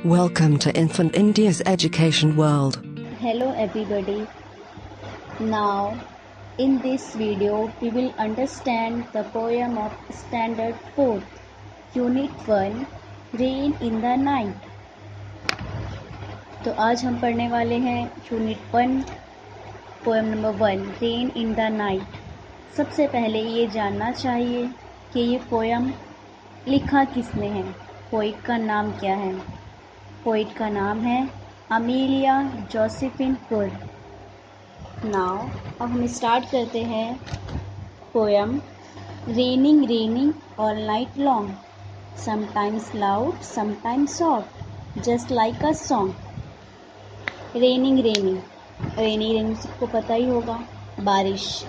Welcome to Infant India's education world. Hello everybody. Now in this video we will understand the poem of Standard 4th, Unit 1, Rain in the Night. तो आज हम पढ़ने वाले हैं unit 1 poem number 1 rain in the night. सबसे पहले ये जानना चाहिए कि ये पोएम लिखा किसने है, पोइट का नाम क्या है। पोइट का नाम है अमेलिया जोसेफिन पुर। नाउ अब हम स्टार्ट करते हैं poem. Raining raining all night long, sometimes loud sometimes soft, just like a song. Raining raining, rainy raining सबको पता ही होगा, बारिश।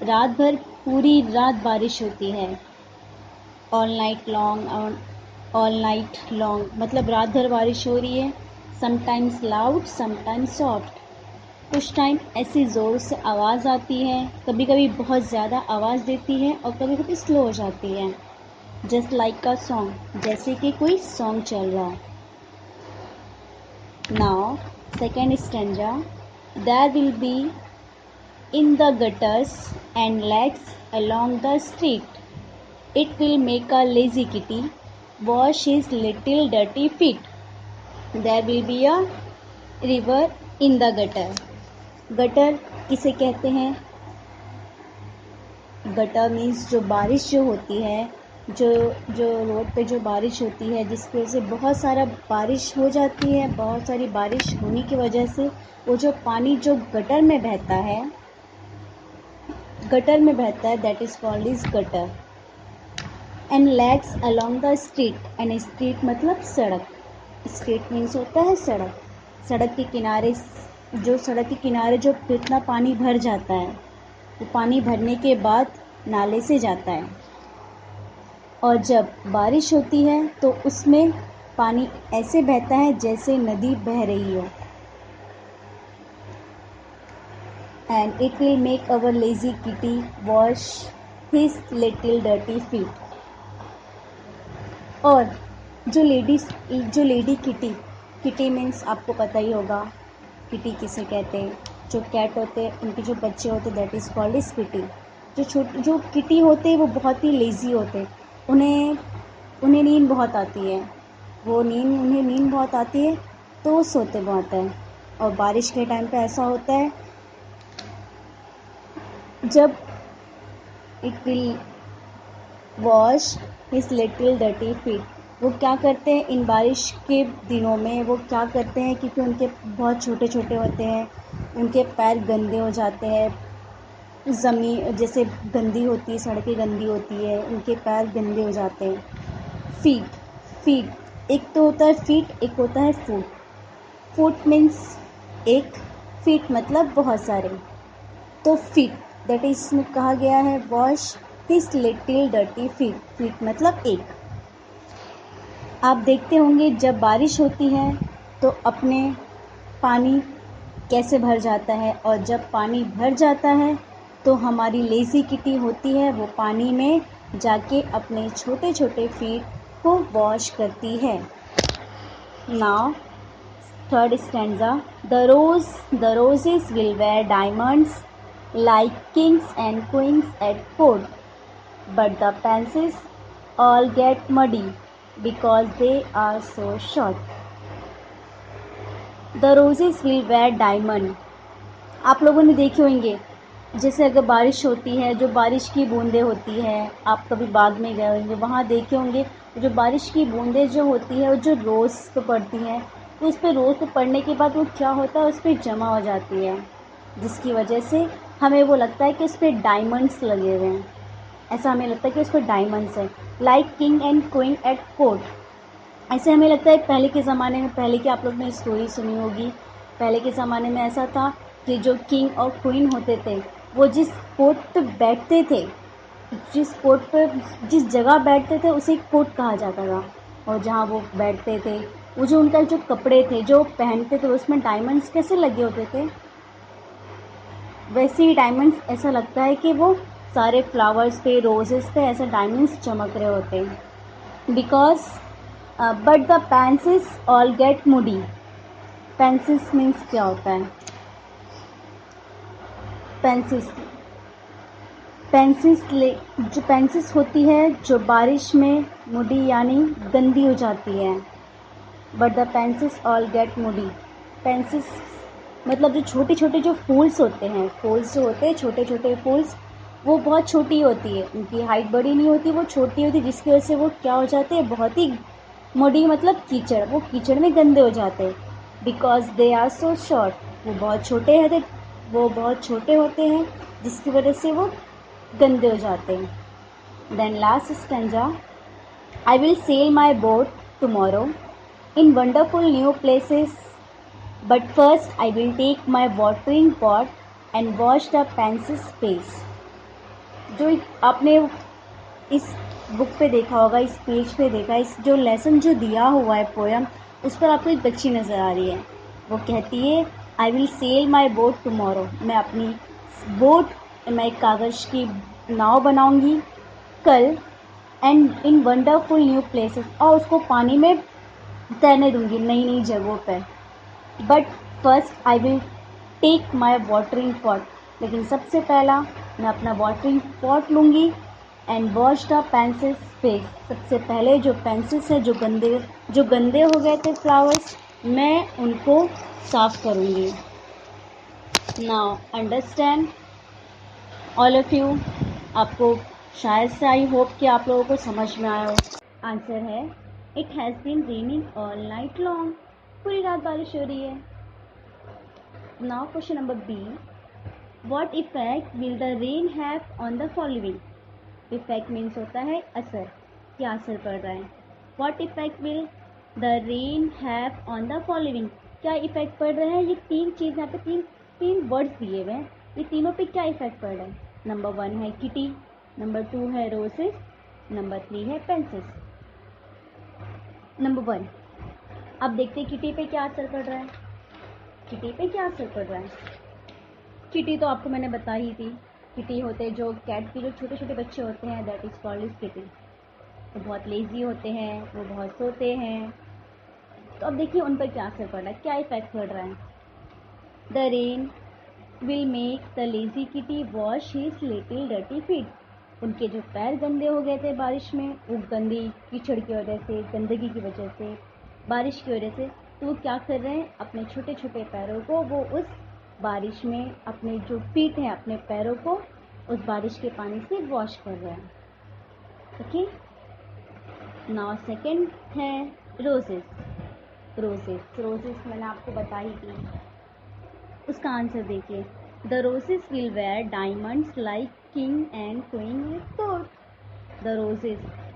रात भर पूरी रात बारिश होती है। All night long, all night long मतलब रात भर बारिश हो रही है। समटाइम्स लाउड समटाइम्स सॉफ्ट, कुछ टाइम ऐसी ज़ोर से आवाज़ आती है, कभी कभी बहुत ज़्यादा आवाज़ देती है और कभी कभी स्लो हो जाती है। जस्ट लाइक अ सॉन्ग, जैसे कि कोई सॉन्ग चल रहा है। Now second stanza. There will be in the gutters and legs along the street, it will make a lazy kitty wash his little dirty feet. There will be a river in the gutter. Gutter किसे कहते हैं? Gutter means जो बारिश जो होती है, जो road पे जो बारिश होती है, जिसकी वजह से बहुत सारा बारिश हो जाती है। बहुत सारी बारिश होने की वजह से वो जो पानी जो गटर में बहता है, that is called is gutter. And legs along the street, and street मतलब सड़क। स्ट्रीट मीन्स होता है सड़क। सड़क के किनारे जो इतना पानी भर जाता है, वो पानी भरने के बाद नाले से जाता है, और जब बारिश होती है तो उसमें पानी ऐसे बहता है जैसे नदी बह रही हो। And it will make our lazy kitty wash his little dirty feet. और जो लेडी किटी मीन्स आपको पता ही होगा, किटी किसे कहते हैं। जो कैट होते हैं, उनके जो बच्चे होते हैं, that is called is kitty. जो किटी होते हैं वो बहुत ही लेज़ी होते हैं। उन्हें नींद बहुत आती है। उन्हें नींद बहुत आती है तो वो सोते बहुत हैं। और बारिश के टाइम पे ऐसा होता है, जब it will wash his little dirty feet, वो क्या करते हैं इन बारिश के दिनों में, वो क्या करते हैं, क्योंकि उनके बहुत छोटे छोटे होते हैं, उनके पैर गंदे हो जाते हैं। ज़मीन जैसे गंदी होती है, सड़कें गंदी होती है, उनके पैर गंदे हो जाते हैं। फीट एक तो होता है फीट, एक होता है फुट। फुट मीन्स एक, फीट मतलब बहुत सारे। तो फीट दैट इज इसमें कहा गया है wash his little dirty feet. Feet मतलब एक। आप देखते होंगे जब बारिश होती है तो अपने पानी कैसे भर जाता है, और जब पानी भर जाता है तो हमारी लेज़ी किटी होती है, वो पानी में जाके अपने छोटे छोटे फीट को वॉश करती है। Now third stanza. The roses will wear diamonds like kings and queens at court, but the pansies all get muddy because they are so short. The roses will wear diamond. आप लोगों ने देखे होंगे, जैसे अगर बारिश होती है, जो बारिश की बूंदें होती हैं, आप कभी बाग में गए होंगे, वहाँ देखे होंगे जो बारिश की बूंदें जो होती है वो जो रोज़ पे पड़ती हैं, तो उस पर रोज़ पे पड़ने के बाद वो क्या होता है, उस पर जमा हो जाती है, जिसकी वजह से हमें वो लगता है कि उस पर डायमंड्स लगे हुए हैं। ऐसा हमें लगता है कि उस पर डायमंड्स है। Like king and queen eight court, ऐसे हमें लगता है पहले के ज़माने में, पहले की आप लोग ने स्टोरी सुनी होगी, पहले के ज़माने में ऐसा था कि जो किंग और क्वीन होते थे, वो जिस कोर्ट पे बैठते थे, जिस जगह बैठते थे उसे कोर्ट कहा जाता था। और जहाँ वो बैठते थे, वो जो उनका जो कपड़े थे जो पहनते थे, उसमें डायमंड्स कैसे लगे होते थे, वैसे ही डायमंड्स ऐसा लगता है कि वो सारे फ्लावर्स पे, रोजेस पे ऐसे डायमंड्स चमक रहे होते हैं। Because but the pencils all get Moody. Pencils means क्या होता है? पेंसिल्स जो पेंसिल्स होती है जो बारिश में मूडी यानी गंदी हो जाती है। But the pencils all get Moody. Pencils मतलब जो छोटे छोटे जो फूल्स होते हैं, फूल्स जो होते हैं छोटे छोटे फूल्स, वो बहुत छोटी होती है, उनकी हाइट बड़ी नहीं होती, वो छोटी होती है, जिसकी वजह से वो क्या हो जाते हैं, बहुत ही मुडी मतलब कीचड़, वो कीचड़ में गंदे हो जाते हैं। Because they are so short, वो बहुत छोटे होते हैं जिसकी वजह से वो गंदे हो जाते हैं। Then last stanza, I will sail my boat tomorrow in wonderful new places, but first I will take my watering pot and wash the pencil's face। जो आपने इस बुक पे देखा होगा, इस पेज पे देखा, इस जो लेसन जो दिया हुआ है पोयम, उस पर आपको एक बच्ची नज़र आ रही है। वो कहती है आई will sail my boat tomorrow, मैं अपनी बोट, मैं एक कागज़ की नाव बनाऊंगी कल, and in wonderful new places, और उसको पानी में तैरने दूंगी नई नई जगहों पर। But first I will take my watering pot, लेकिन सबसे पहला मैं अपना वाटरिंग पॉट लूँगी and wash the pencils face, सबसे पहले जो पेंसिल्स हैं जो गंदे हो गए थे फ्लावर्स, मैं उनको साफ करूँगी। Now understand all of you, आपको शायद से आई होप कि आप लोगों को समझ में आया हो। आंसर है it has been raining all night long, पूरी रात बारिश हो रही है। Now question number B, what effect will the rain have on the following? Effect means होता है असर, क्या असर पड़ रहा है। What effect will the rain have on the following, क्या इफेक्ट पड़ रहा है? ये तीन चीज़ यहाँ पे तीन वर्ड्स दिए हुए हैं, ये तीनों पे क्या इफेक्ट पड़ रहा है? नंबर 1 है किटी, नंबर 2 है रोजेस, नंबर 3 है पेंसिल्स। नंबर 1, अब देखते हैं किटी पे क्या असर पड़ रहा है। किटी पे क्या असर पड़ रहा है? किटी तो आपको मैंने बता ही थी, किटी होते हैं जो कैट के जो छोटे छोटे बच्चे होते हैं, that is called is kitty. वो बहुत लेजी होते हैं, वो बहुत सोते हैं। तो अब देखिए उन पर क्या असर पड़ रहा है, क्या इफेक्ट पड़ रहा है। The rain will make the lazy kitty wash his little dirty feet. उनके जो पैर गंदे हो गए थे बारिश में, वो गंदी कीचड़ की वजह से, गंदगी की वजह से, बारिश की वजह से, तो वो क्या कर रहे हैं, अपने छोटे छोटे पैरों को वो उस बारिश में, अपने जो फीट हैं अपने पैरों को उस बारिश के पानी से वॉश कर रहे हैं। ओके, नाउ सेकंड है रोजेस। रोजेस मैंने आपको बताई थी, उसका आंसर देखिए, the roses will where diamonds like king and queen with court. The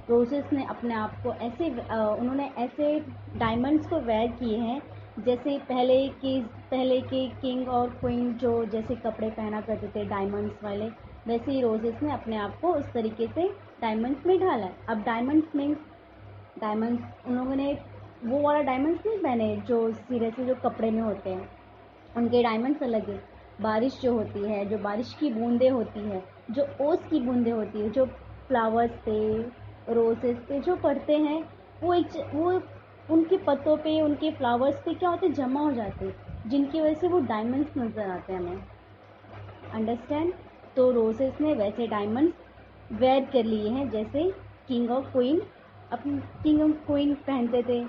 roses ने अपने आप को ऐसे उन्होंने ऐसे डायमंड्स को वेयर किए हैं जैसे पहले के किंग और क्वीन जो जैसे कपड़े पहना करते थे डायमंड्स वाले, वैसे ही रोजेस ने अपने आप को उस तरीके से डायमंड्स में ढाला है। अब डायमंड्स उन लोगों ने वो वाला डायमंड्स नहीं पहने जो सिरे से जो कपड़े में होते हैं, उनके डायमंड्स अलग है। बारिश जो होती है, जो बारिश की बूंदें होती है, जो ओस की बूंदें होती है, जो फ्लावर्स पे, रोजेस पे जो पड़ते हैं, वो उनके पत्तों पे, उनके फ्लावर्स पे क्या होते हैं, जमा हो जाते हैं, जिनकी वजह से वो डायमंड्स नज़र आते हैं हमें। अंडरस्टैंड? तो रोजेस ने वैसे डायमंड्स वेयर कर लिए हैं जैसे किंग और क्वीन पहनते थे।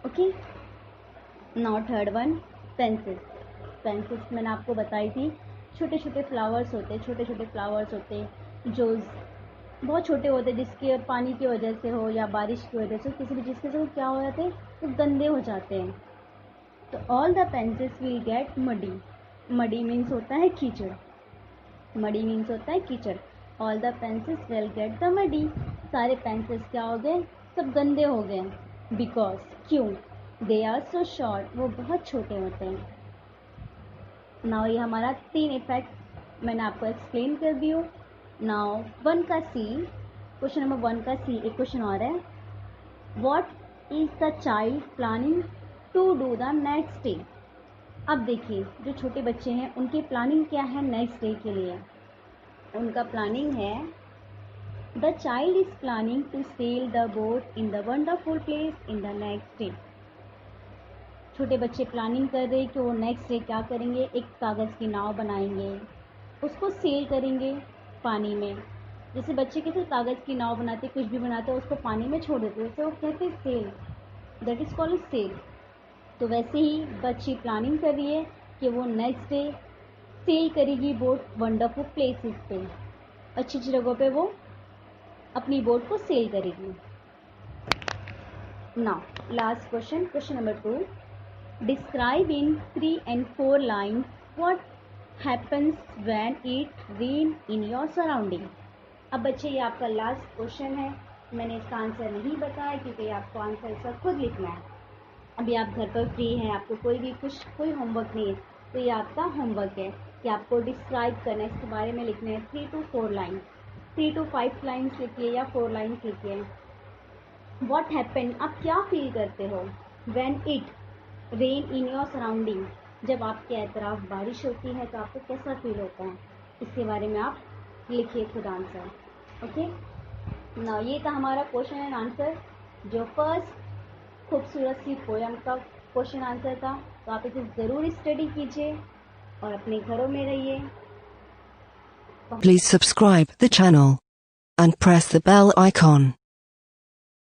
Okay, now third one, pencils मैंने आपको बताई थी, छोटे छोटे फ्लावर्स होते हैं जो बहुत छोटे होते हैं, जिसके पानी की वजह से हो या बारिश की वजह से, किसी भी चीज़ से वो क्या हो जाते हैं, वो गंदे हो जाते हैं। तो all the pencils will get muddy means होता है कीचड़। All the pencils will get the muddy, सारे पेंसिल्स क्या हो गए, सब गंदे हो गए। बिकॉज, क्यों, दे आर सो शॉर्ट, वो बहुत छोटे होते हैं। नाउ ये हमारा 3 इफेक्ट मैंने आपको एक्सप्लेन कर दियो। नाउ क्वेश्चन नंबर 1 का सी, एक क्वेश्चन और है, what is the child planning to do the next day? अब देखिए जो छोटे बच्चे हैं उनकी प्लानिंग क्या है नेक्स्ट डे के लिए। उनका प्लानिंग है The child is planning to sail the boat in the wonderful place in the next day. छोटे बच्चे प्लानिंग कर रहे हैं कि वो नेक्स्ट डे क्या करेंगे, एक कागज़ की नाव बनाएंगे, उसको सेल करेंगे पानी में। जैसे बच्चे कैसे कागज़ की नाव बनाते, कुछ भी बनाते हैं, उसको पानी में छोड़ देते हैं, तो वो कहते हैं cell, that is called cell. तो वैसे ही बच्ची प्लानिंग कर रही है कि वो नेक्स्ट डे सेल करेगी बोट वंडरफुल प्लेसेस पे, अच्छी अच्छी जगहों पे वो अपनी बोट को सेल करेगी। Now last question, question number 2, describe in 3 and 4 lines what happens when it rain in your surrounding। अब बच्चे ये आपका लास्ट क्वेश्चन है, मैंने इसका आंसर नहीं बताया क्योंकि आपको आंसर इसका खुद लिखना है। अभी आप घर पर फ्री हैं, आपको कोई होमवर्क नहीं है, तो ये आपका होमवर्क है कि आपको डिस्क्राइब करना है, इसके बारे में लिखना है 3 to 4 लाइन, 3 to 5 लाइन्स लिखिए या 4 लाइन्स लिखिए। व्हाट हैपन, आप क्या फील करते हो, when it rain in your surrounding, जब आपके एतराफ बारिश होती है तो आपको कैसा फील होता है, इसके बारे में आप लिखिए खुद आंसर। ओके ना, ये था हमारा क्वेश्चन एंड आंसर, जो फर्स्ट खूबसूरत सी पोयम का क्वेश्चन आंसर था। तो आप इसे ज़रूर स्टडी कीजिए और अपने घरों में रहिए। Please subscribe the channel and press the bell icon.